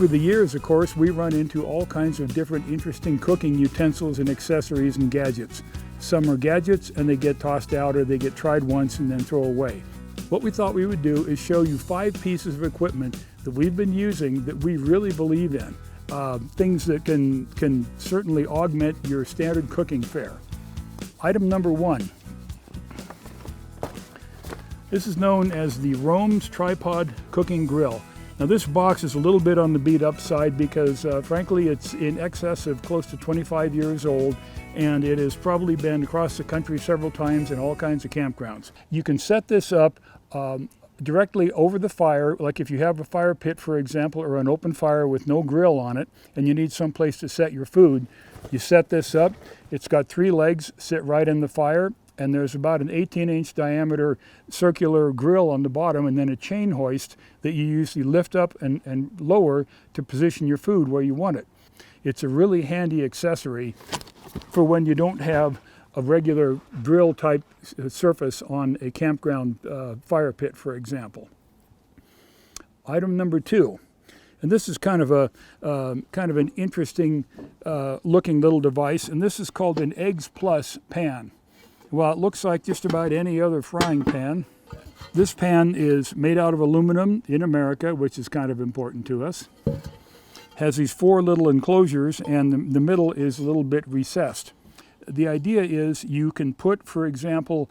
Over the years, of course, we run into all kinds of different interesting cooking utensils and accessories and gadgets. Some are gadgets and they get tossed out or they get tried once and then thrown away. What we thought we would do is show you 5 pieces of equipment that we've been using that we really believe in. Things that can certainly augment your standard cooking fare. Item number 1. This is known as the Rome's Tripod Cooking Grill. Now this box is a little bit on the beat up side because frankly it's in excess of close to 25 years old, and it has probably been across the country several times in all kinds of campgrounds. You can set this up directly over the fire, like if you have a fire pit, for example, or an open fire with no grill on it and you need some place to set your food. You set this up. It's got 3 legs, sit right in the fire, and there's about an 18-inch diameter circular grill on the bottom, and then a chain hoist that you usually lift up and lower to position your food where you want it. It's a really handy accessory for when you don't have a regular grill type surface on a campground fire pit, for example. Item number 2, and this is kind of an interesting looking little device, and this is called an Eggs Plus pan. Well, it looks like just about any other frying pan. This pan is made out of aluminum in America, which is kind of important to us. Has these 4 little enclosures, and the middle is a little bit recessed. The idea is you can put, for example,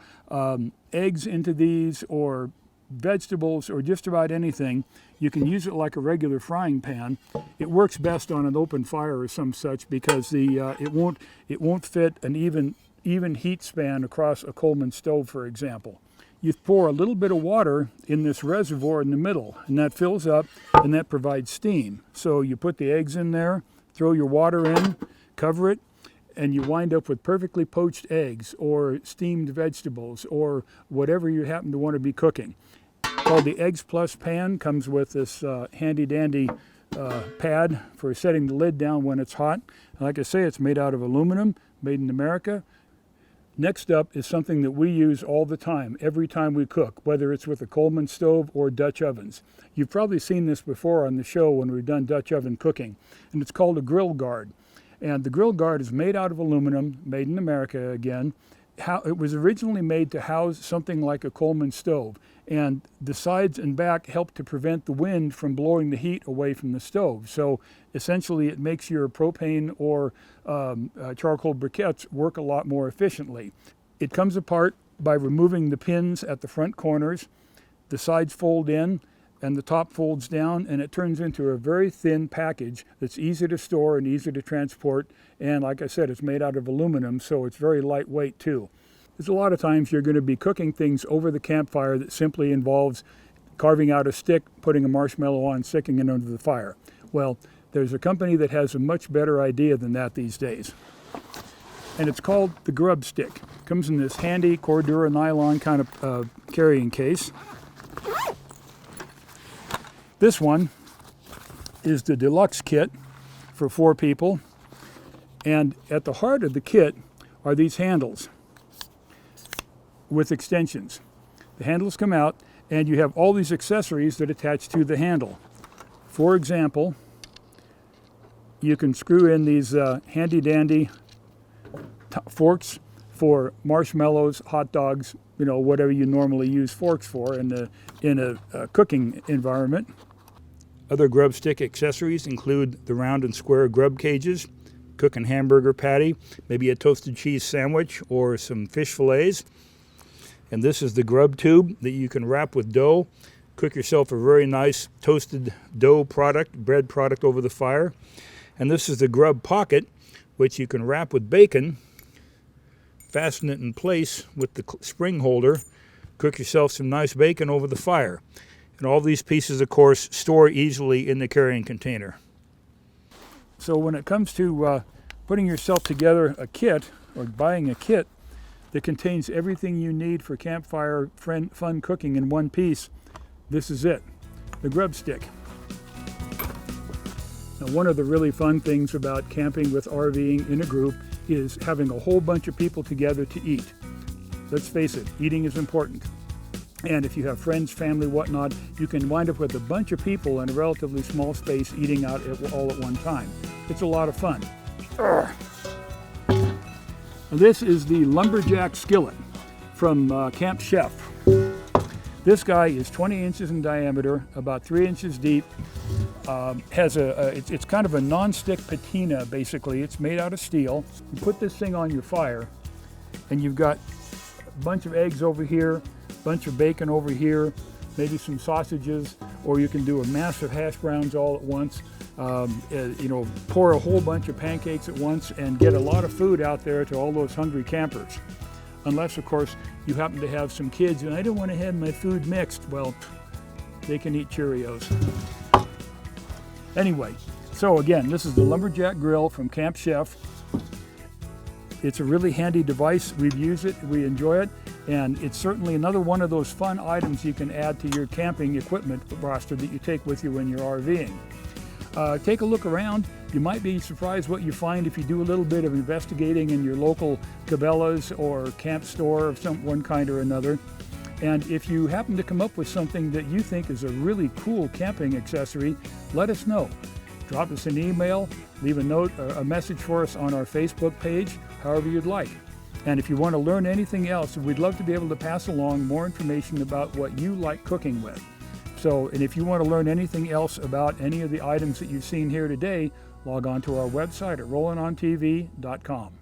eggs into these, or vegetables, or just about anything. You can use it like a regular frying pan. It works best on an open fire or some such because it won't fit an even heat span across a Coleman stove, for example. You pour a little bit of water in this reservoir in the middle, and that fills up and that provides steam. So you put the eggs in there, throw your water in, cover it, and you wind up with perfectly poached eggs or steamed vegetables or whatever you happen to want to be cooking. Called the Eggs Plus pan, comes with this handy dandy pad for setting the lid down when it's hot. Like I say, it's made out of aluminum, made in America. Next up is something that we use all the time, every time we cook, whether it's with a Coleman stove or Dutch ovens. You've probably seen this before on the show when we've done Dutch oven cooking, and it's called a grill guard. And the grill guard is made out of aluminum, made in America again. It was originally made to house something like a Coleman stove, and the sides and back help to prevent the wind from blowing the heat away from the stove. So essentially it makes your propane or charcoal briquettes work a lot more efficiently. It comes apart by removing the pins at the front corners. The sides fold in and the top folds down, and it turns into a very thin package that's easy to store and easy to transport. And like I said, it's made out of aluminum, so it's very lightweight too. There's a lot of times you're going to be cooking things over the campfire that simply involves carving out a stick, putting a marshmallow on, sticking it under the fire. Well, there's a company that has a much better idea than that these days. And it's called the Grub Stick. It comes in this handy Cordura nylon kind of carrying case. This one is the deluxe kit for 4 people. And at the heart of the kit are these handles with extensions. The handles come out and you have all these accessories that attach to the handle. For example, you can screw in these handy dandy forks for marshmallows, hot dogs, whatever you normally use forks for in a cooking environment. Other grub stick accessories include the round and square grub cages, cooking hamburger patty, maybe a toasted cheese sandwich or some fish fillets. And this is the grub tube that you can wrap with dough. Cook yourself a very nice toasted dough product, bread product over the fire. And this is the grub pocket, which you can wrap with bacon, fasten it in place with the spring holder, cook yourself some nice bacon over the fire. And all these pieces, of course, store easily in the carrying container. So when it comes to putting yourself together a kit, or buying a kit that contains everything you need for campfire fun cooking in one piece, this is it, the Grub Stick. Now, one of the really fun things about camping with RVing in a group is having a whole bunch of people together to eat. Let's face it, eating is important. And if you have friends, family, whatnot, you can wind up with a bunch of people in a relatively small space eating out all at one time. It's a lot of fun. This is the Lumberjack Skillet from Camp Chef. This guy is 20 inches in diameter, about 3 inches deep. It's kind of a non-stick patina, basically. It's made out of steel. You put this thing on your fire, and you've got a bunch of eggs over here, bunch of bacon over here, maybe some sausages, or you can do a massive hash browns all at once. Pour a whole bunch of pancakes at once and get a lot of food out there to all those hungry campers. Unless, of course, you happen to have some kids and I don't want to have my food mixed. Well, they can eat Cheerios. Anyway, so again, this is the Lumberjack Grill from Camp Chef. It's a really handy device. We've used it, we enjoy it, and it's certainly another one of those fun items you can add to your camping equipment roster that you take with you when you're RVing. Take a look around. You might be surprised what you find if you do a little bit of investigating in your local Cabela's or camp store of one kind or another. And if you happen to come up with something that you think is a really cool camping accessory, let us know. Drop us an email, leave a note, a message for us on our Facebook page, however you'd like. And if you want to learn anything else, we'd love to be able to pass along more information about what you like cooking with. And if you want to learn anything else about any of the items that you've seen here today, log on to our website at rollingontv.com.